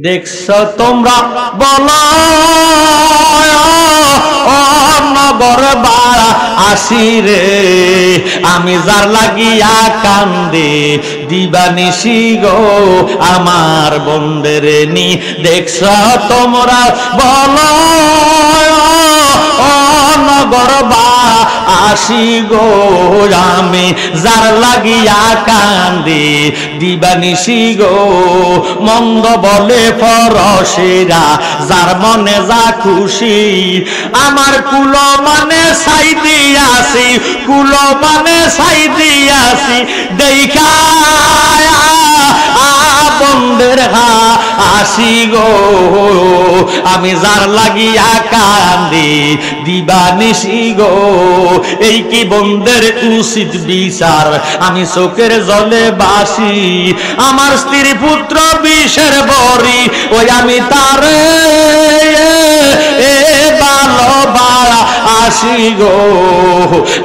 দেখছো তোমরা বলো নগর বাড়া আসি রে, আমি যার লাগিয়া কান্দে দিবানিশি গো আমার বন্দের নি। দেখছো তোমরা বলো নগর বাড়া আসি গো, আমি যার লাগিয়া কান্দে দিবানিশি গো। মন্দ বলে পরশেরা যার মনে যা খুশি, আমার কুল মানে ছাই দিয়াছি, কুল মানে ছাই দিয়াছি দেখা বন্দের হা আসি গো, আমি যার লাগিয়া কান্দি দিবানিশি গো। এই কি বন্দের উচিত বিচার, আমি চোখের জলে বাসি, আমার স্ত্রী পুত্র বিষের বরি, ওই আমি তারে ভালোবাসা আসি গো,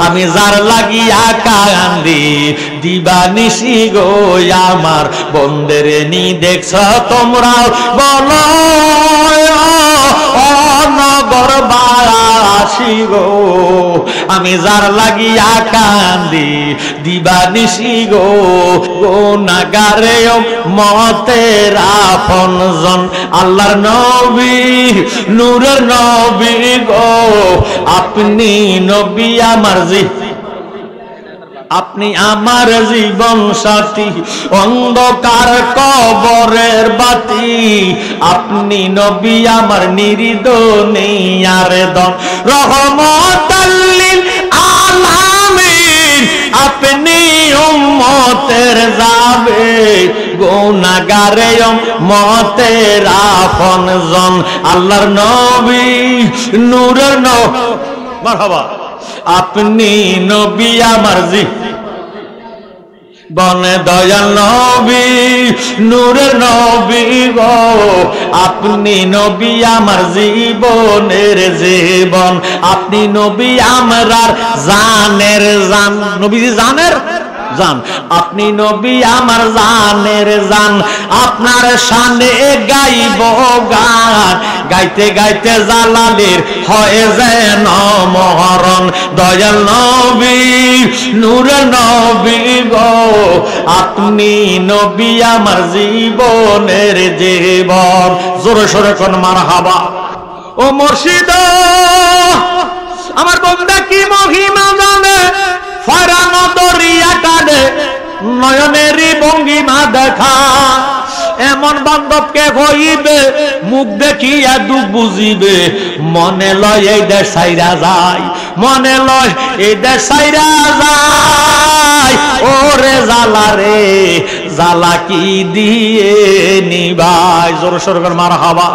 আমি যার লাগিয়া কান্দি দিবানিশি গো আমার বন্দের নি। দেখছ তোমরা বলো নগর বাড়া আসি গো, আমি যার লাগিয়া কান্দি দিবানিশি গো। গুনাহগারে মতের আপনজন আল্লাহর নবী নূরের নবী গো, আপনি নবী আমার আপনি আমার জীবন সাথী, অন্ধকার কবরের বাতি, আপনি নবী আমার নির্দনিয়ার দন, রহমতাল লিল আলামিন, আপনি উম্মতের যাবে গুনাহগারে উম্মতের আপনজন আল্লাহর নবী নূরের নবী। মারহাবা। আপনি নবী আমার বনে দয়াল নবী নূরের নবী গো, আপনি নবী আমার জীবনের জীবন, আপনি নবী আমরার জানের জান, নবীজি জানের জান, আপনি নবী আমার জানের জান, আপনার শানে গাইব গান, গাইতে গাইতে জালালের হয় যেন মরণ। দয়াল নবী নূরের নবী গো, আপনি নবী আমার জীবনের জীবন। জোরে সোরে কোন মারহাবা। ও মুর্শিদ আমার বন্দা কি মহিমা জানে, ফরানো দরিয়া কাঁদে নয়নেরই ভঙ্গিমা দেখা, এমন বান্ধবকে হইবে মুখ দেখিয়া দুঃখ বুঝিবে, মনে লয় এই দেশ ছাইরা যায়, মনে লয় এই দেশ ছাইরা যায়, ওরে জালা রে জালা কি দিয়ে নিবাই। জোর সোর মারহাবা।